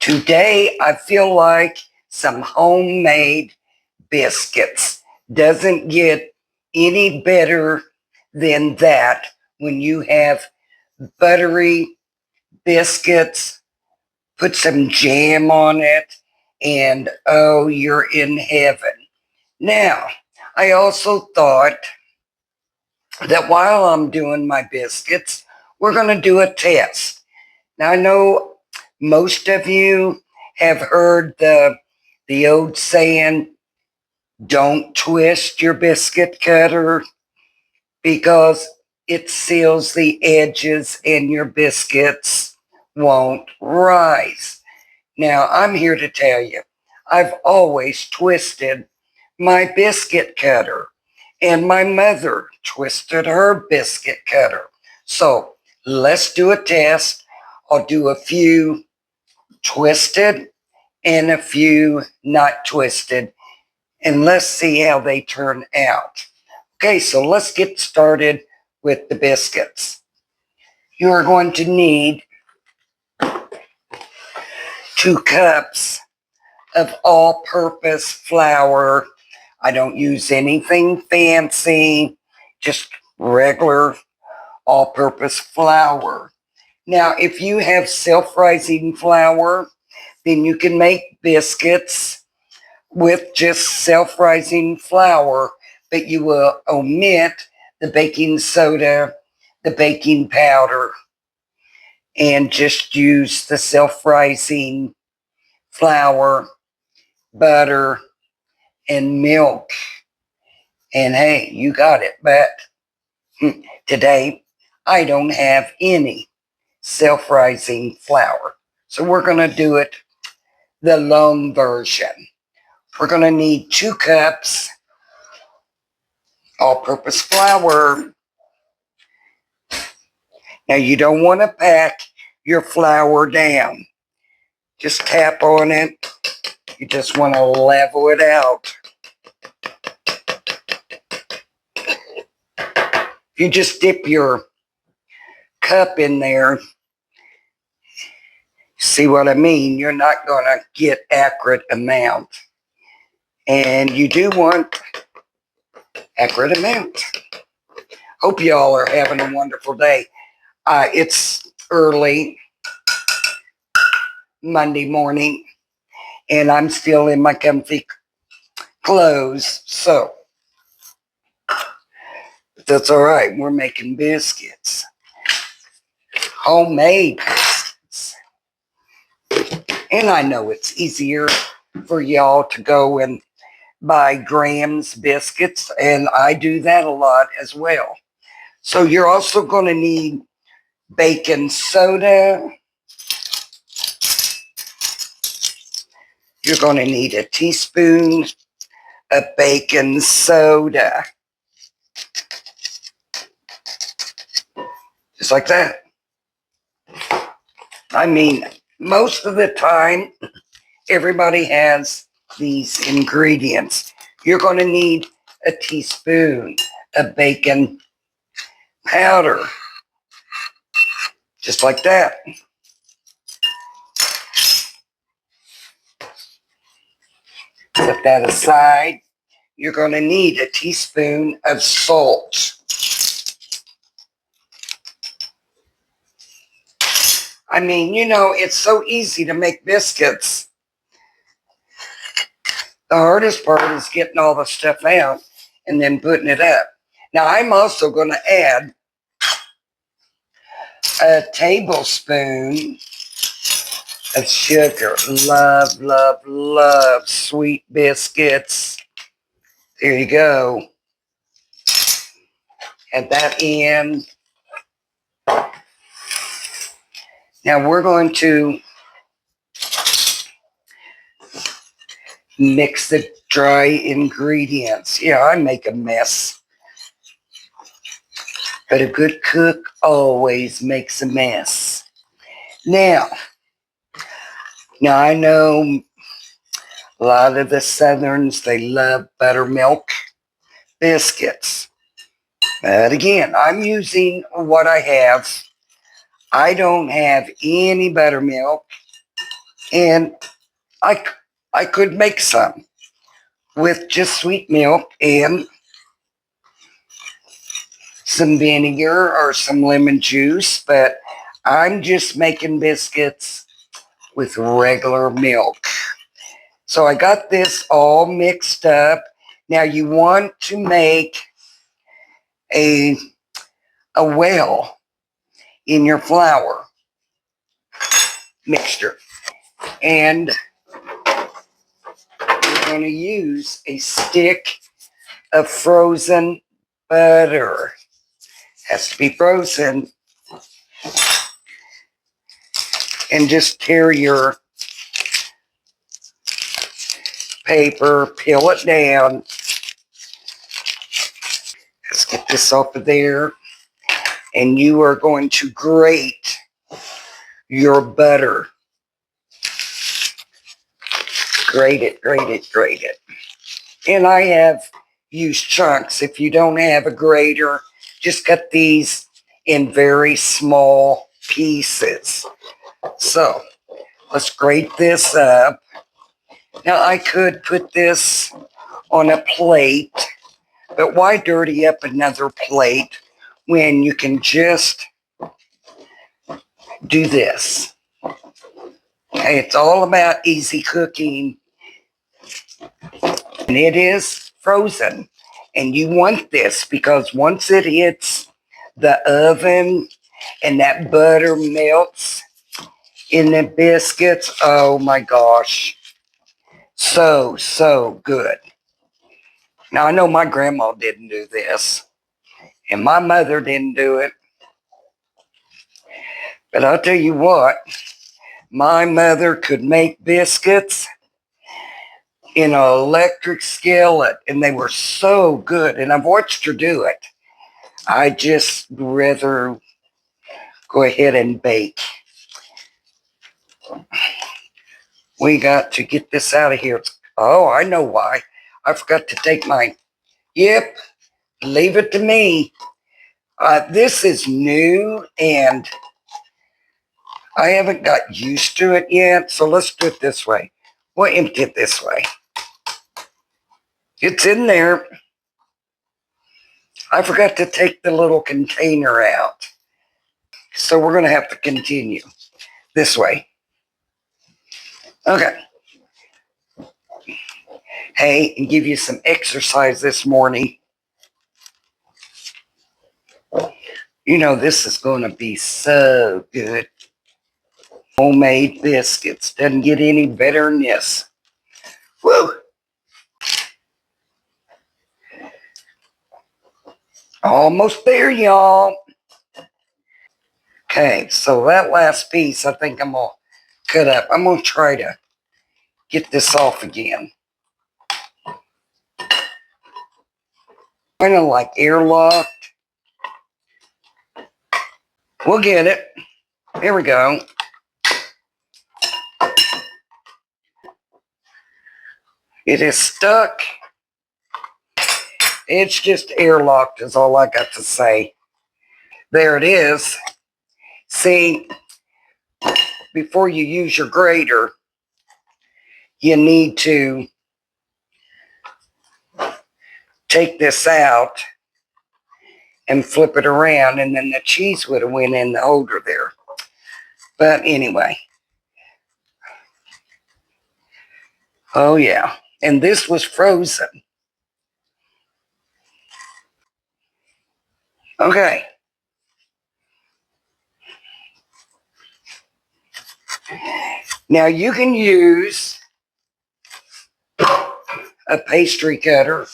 Today, I feel like some homemade biscuits. Doesn't get any better than that when you have buttery biscuits, put some jam on it, and oh, you're in heaven. Now, I also thought that while I'm doing my biscuits, we're going to do a test. Now, I know most of you have heard the old saying, don't twist your biscuit cutter because it seals the edges and your biscuits won't rise. Now, I'm here to tell you, I've always twisted my biscuit cutter, and my mother twisted her biscuit cutter. So let's do a test. I'll do a few twisted and a few not twisted, and let's see how they turn out. Okay, so let's get started with the biscuits. You are going to need 2 cups of all-purpose flour. I don't use anything fancy, just regular all-purpose flour. Now, if you have self-rising flour, then you can make biscuits with just self-rising flour, but you will omit the baking soda, the baking powder, and just use the self-rising flour, butter, and milk. And hey, you got it. But today, I don't have any self-rising flour. So we're going to do it the long version. We're going to need 2 cups all-purpose flour. Now, you don't want to pack your flour down. Just tap on it. You just want to level it out. If you just dip your cup in there, see what I mean? You're not going to get accurate amount. And you do want accurate amount. Hope y'all are having a wonderful day. It's early Monday morning, and I'm still in my comfy clothes, so that's all right. We're making biscuits, homemade biscuits, and I know it's easier for y'all to go and buy Graham's biscuits, and I do that a lot as well. So you're also going to need baking soda. You're going to need a teaspoon of baking soda. Just like that. I mean, most of the time, everybody has these ingredients. You're going to need a teaspoon of baking powder. Just like that. Put that aside. You're going to need a teaspoon of salt. I mean, you know, it's so easy to make biscuits. The hardest part is getting all the stuff out and then putting it up. Now, I'm also going to add a tablespoon of sugar. Love, love, love sweet biscuits. There you go. Add that in. Now we're going to mix the dry ingredients. Yeah, I make a mess. But a good cook always makes a mess. Now I know a lot of the Southerns, they love buttermilk biscuits. But again, I'm using what I have. I don't have any buttermilk. And I, I could make some with just sweet milk and some vinegar or some lemon juice, but I'm just making biscuits with regular milk. So I got this all mixed up. Now you want to make a, a well in your flour mixture. And you're going to use a stick of frozen butter. Has to be frozen. And just tear your paper, peel it down. Let's get this off of there. And you are going to grate your butter. Grate it, grate it, grate it. And I have used chunks. If you don't have a grater, just cut these in very small pieces. So let's grate this up. Now I could put this on a plate, but why dirty up another plate when you can just do this? Okay, it's all about easy cooking, and it is frozen. And you want this because once it hits the oven and that butter melts in the biscuits, oh my gosh, so good. Now I know my grandma didn't do this, and my mother didn't do it, but I'll tell you what, my mother could make biscuits in an electric skillet, and they were so good. And I've watched her do it. I just rather go ahead and bake. We got to get this out of here. Oh, I know why. I forgot to take mine. Yep, leave it to me. This is new, and I haven't got used to it yet, so let's do it this way. We'll empty it this way. It's in there. I forgot to take the little container out. So we're going to have to continue this way. Okay. Hey, and give you some exercise this morning. You know, this is going to be so good. Homemade biscuits. Doesn't get any better than this. Woo! Almost there, y'all. Okay, so that last piece, I think I'm going to cut up. I'm going to try to get this off again. Kind of like airlocked. We'll get it. There we go. It is stuck. It's just airlocked is all I got to say. There it is. See, before you use your grater, you need to take this out and flip it around, and then the cheese would have went in the holder there. But anyway. Oh yeah. And this was frozen. Okay. Now you can use a pastry cutter,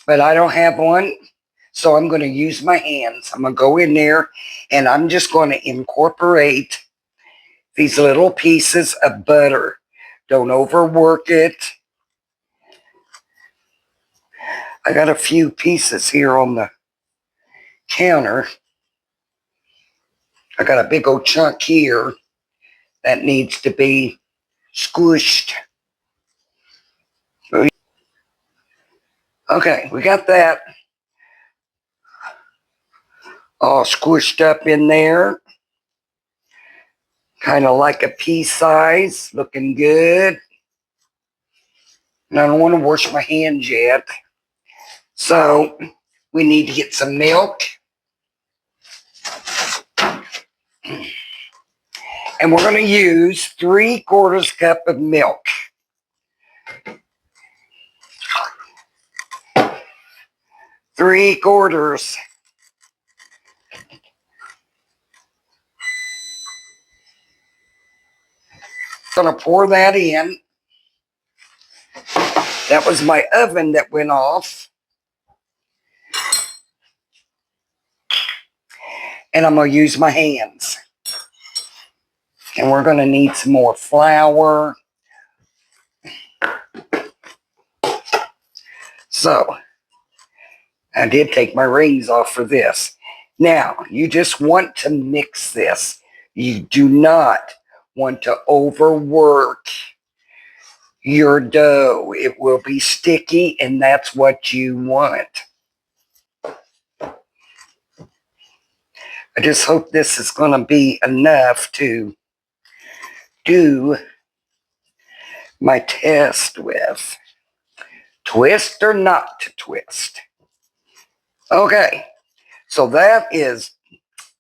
but I don't have one. So I'm going to use my hands. I'm going to go in there and I'm just going to incorporate these little pieces of butter. Don't overwork it. I got a few pieces here on the counter. I got a big old chunk here that needs to be squished. Okay, we got that all squished up in there. Kind of like a pea size, looking good. And I don't want to wash my hands yet. So we need to get some milk. And we're going to use 3/4 cup of milk. 3/4. Gonna pour that in. That was my oven that went off. And I'm gonna use my hands. And we're gonna need some more flour. So, I did take my rings off for this. Now, you just want to mix this. You do not want to overwork your dough. It will be sticky, and that's what you want. I just hope this is going to be enough to do my test with. Twist or not to twist? Okay, so that is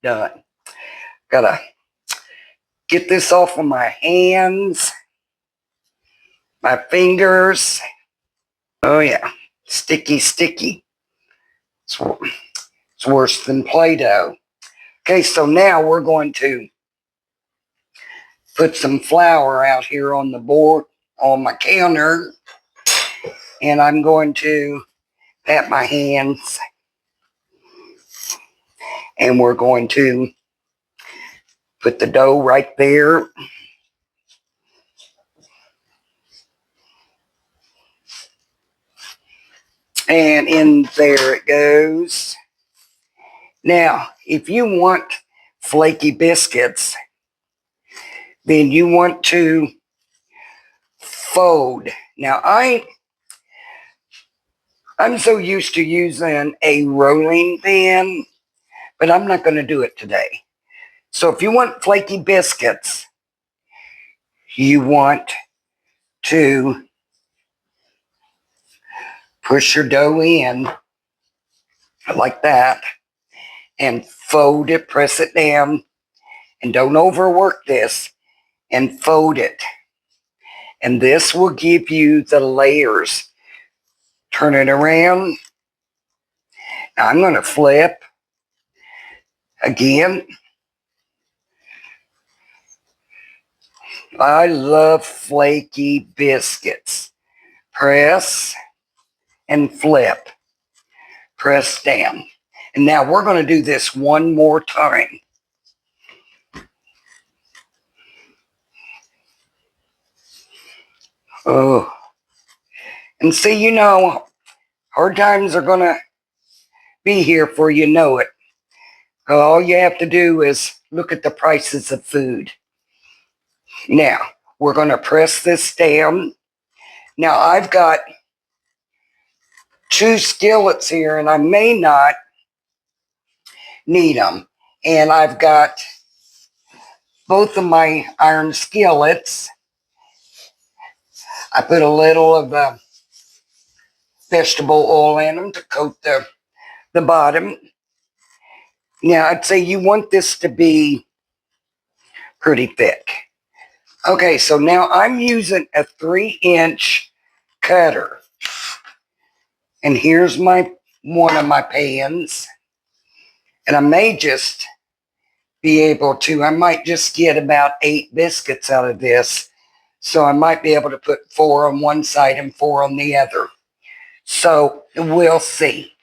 done. Gotta get this off of my hands, my fingers. Oh yeah, sticky, sticky. It's worse than Play-Doh. Okay, so now we're going to put some flour out here on the board, on my counter, and I'm going to pat my hands, and we're going to put the dough right there. And in there it goes. Now, if you want flaky biscuits, then you want to fold. Now, I'm so used to using a rolling pin, but I'm not going to do it today. So if you want flaky biscuits, you want to push your dough in like that and fold it, press it down, and don't overwork this, and fold it. And this will give you the layers. Turn it around. Now I'm going to flip again. I love flaky biscuits. Press and flip. Press down. And now we're going to do this one more time. Oh. And see, you know, hard times are going to be here for you know it. All you have to do is look at the prices of food. Now, we're going to press this down. Now, I've got 2 skillets here, and I may not need them. And I've got both of my iron skillets. I put a little of vegetable oil in them to coat the bottom. Now, I'd say you want this to be pretty thick. Okay, so now I'm using a 3-inch cutter. And here's one of my pans. And I may just be able to, I might just get about 8 biscuits out of this. So I might be able to put 4 on one side and 4 on the other. So we'll see.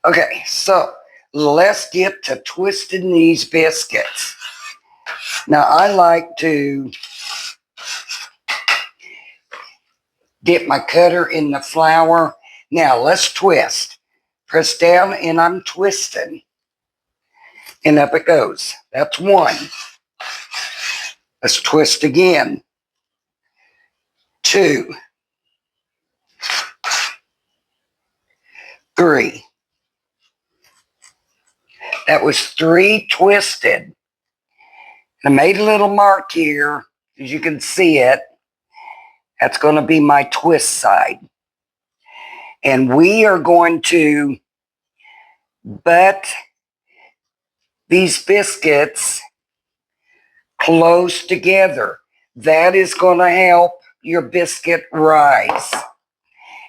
Okay, so let's get to twisting these biscuits. Now I like to dip my cutter in the flour. Now let's twist. Press down and I'm twisting. And up it goes. That's 1. Let's twist again. 2. 3. That was 3 twisted. I made a little mark here, as you can see it. That's going to be my twist side. And we are going to butt these biscuits close together. That is going to help your biscuit rise.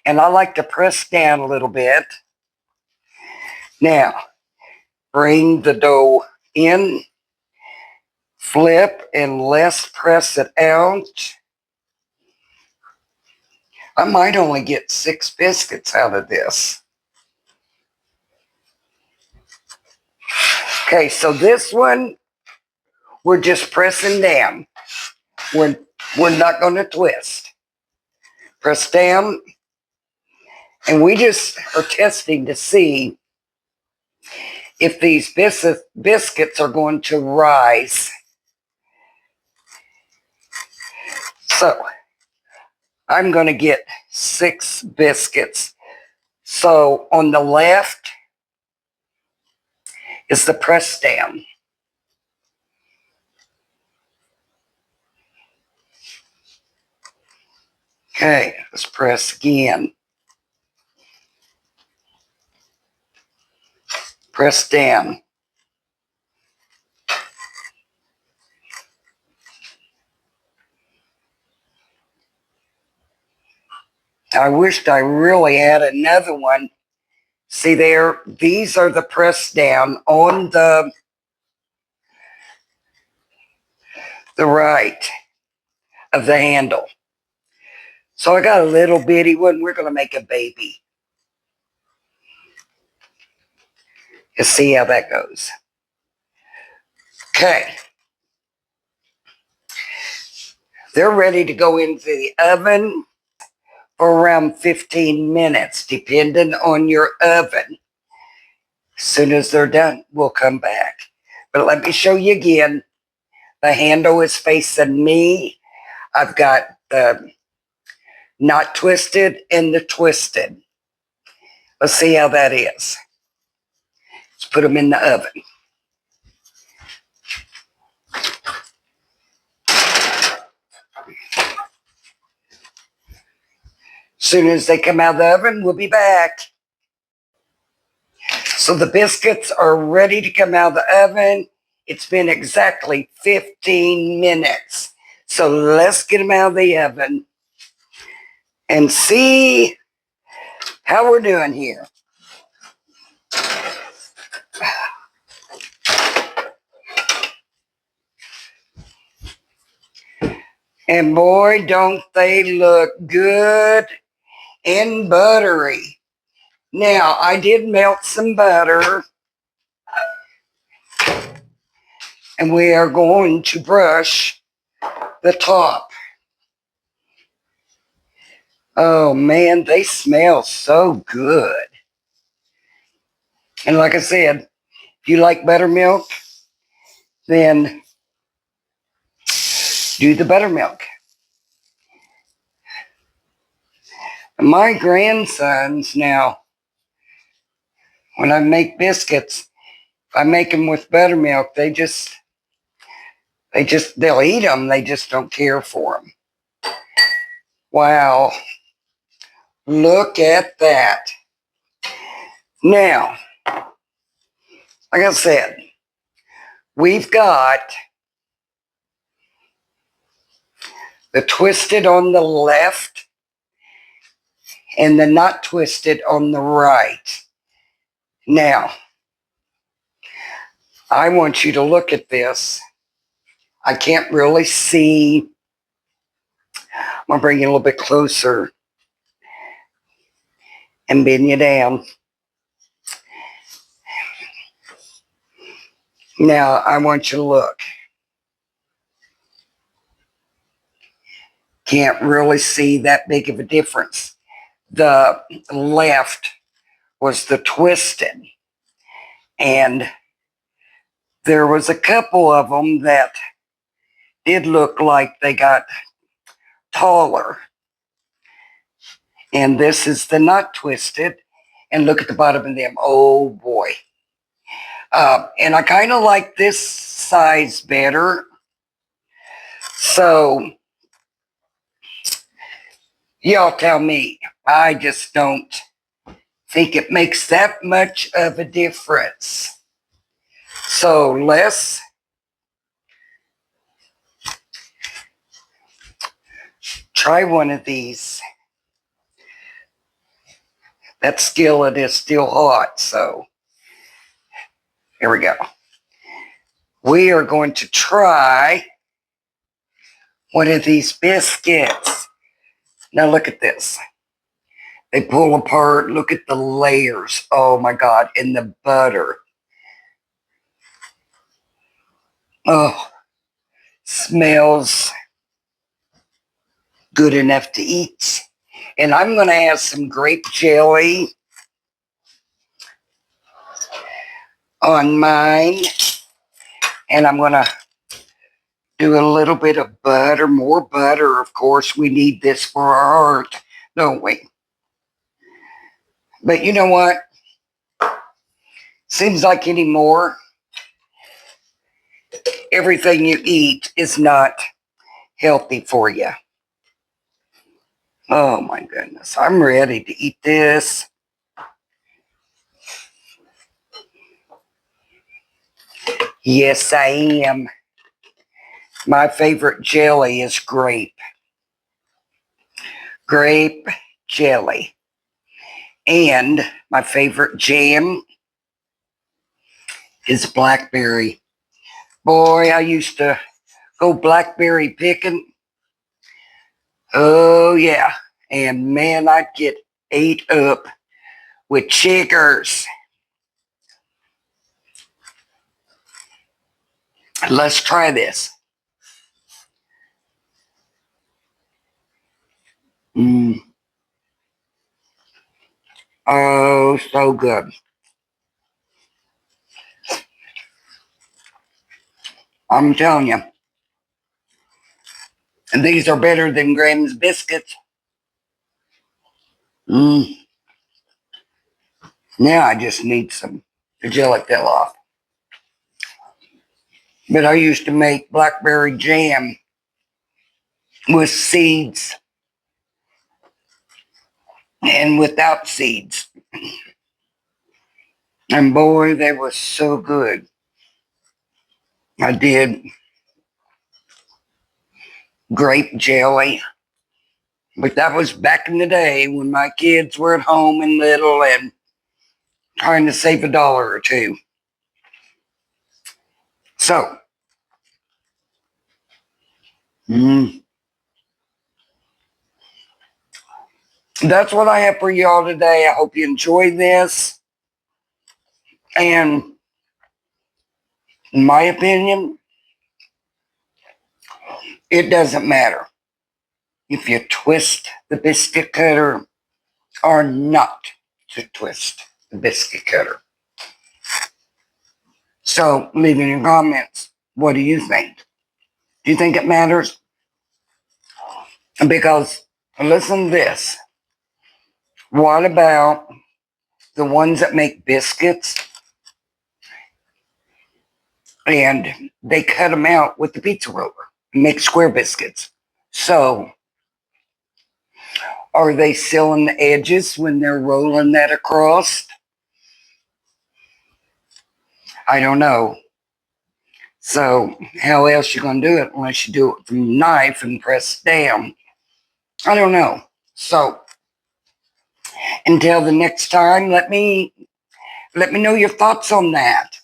And I like to press down a little bit. Now, bring the dough in, flip, and let's press it out. I might only get 6 biscuits out of this. Okay, so this one, we're just pressing down. We're not going to twist. Press down, and we just are testing to see if these biscuits are going to rise. So, I'm going to get 6 biscuits. So, on the left is the press down. Okay, let's press again. Press down. I wished I really had another one. See there, these are the press down on the right of the handle. So I got a little bitty one. We're going to make a baby. Let's see how that goes. Okay. They're ready to go into the oven for around 15 minutes, depending on your oven. As soon as they're done, we'll come back. But let me show you again. The handle is facing me. I've got the not twisted and the twisted. Let's see how that is. Let's put them in the oven. As soon as they come out of the oven, we'll be back. So the biscuits are ready to come out of the oven. It's been exactly 15 minutes. So let's get them out of the oven and see how we're doing here. And boy, don't they look good and buttery. Now, I did melt some butter, and we are going to brush the top. Oh man, they smell so good. And like I said, if you like buttermilk, then do the buttermilk. My grandsons now, when I make biscuits, if I make them with buttermilk, they'll eat them. They just don't care for them. Wow. Look at that. Now, like I said, we've got the twisted on the left and the not twisted on the right. Now, I want you to look at this. I can't really see. I'm going to bring you a little bit closer and bend you down. Now, I want you to look. Can't really see that big of a difference. The left was the twisted, and there was a couple of them that did look like they got taller. And this is the not twisted, and look at the bottom of them. Oh boy. And I kind of like this size better. So y'all tell me. I just don't think it makes that much of a difference. So let's try one of these. That skillet is still hot, so here we go. We are going to try one of these biscuits. Now look at this. They pull apart. Look at the layers. Oh my God. And the butter. Oh, smells good enough to eat. And I'm going to add some grape jelly on mine. And I'm going to do a little bit of butter, more butter. Of course, we need this for our art, don't we? But you know what? Seems like anymore, everything you eat is not healthy for you. Oh my goodness. I'm ready to eat this. Yes, I am. My favorite jelly is grape. Grape jelly. And my favorite jam is blackberry. Boy, I used to go blackberry picking. Oh, yeah. And man, I'd get ate up with chiggers. Let's try this. Oh, so good. I'm telling you. And these are better than Graham's biscuits. Now I just need some. The jelly fell off. But I used to make blackberry jam with seeds and without seeds. And boy, they were so good. I did grape jelly. But that was back in the day when my kids were at home and little and trying to save $1 or $2. So, that's what I have for y'all today. I hope you enjoyed this. And in my opinion, it doesn't matter if you twist the biscuit cutter or not to twist the biscuit cutter. So leave in your comments, what do you think? Do you think it matters? Because listen to this. What about the ones that make biscuits and they cut them out with the pizza roller and make square biscuits? So are they sealing the edges when they're rolling that across? I don't know. So how else you gonna do it unless you do it from a knife and press down? I don't know. So until the next time, let me know your thoughts on that.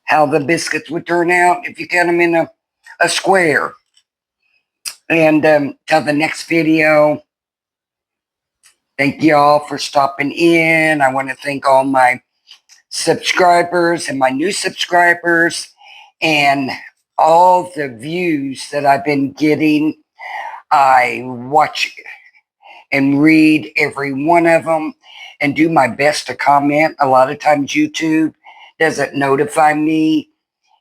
How the biscuits would turn out if you cut them in a square. And till the next video, thank y'all for stopping in. I want to thank all my subscribers and my new subscribers and all the views that I've been getting. I watch and read every one of them and do my best to comment. A lot of times YouTube doesn't notify me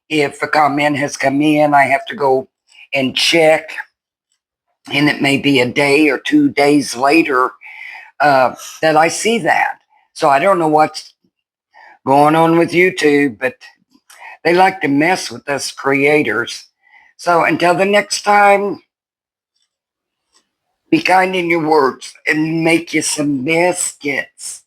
if a comment has come in. I have to go and check, and it may be a day or 2 days later that I see that. So I don't know what's going on with YouTube, but they like to mess with us creators. So until the next time, be kind in your words and make you some biscuits.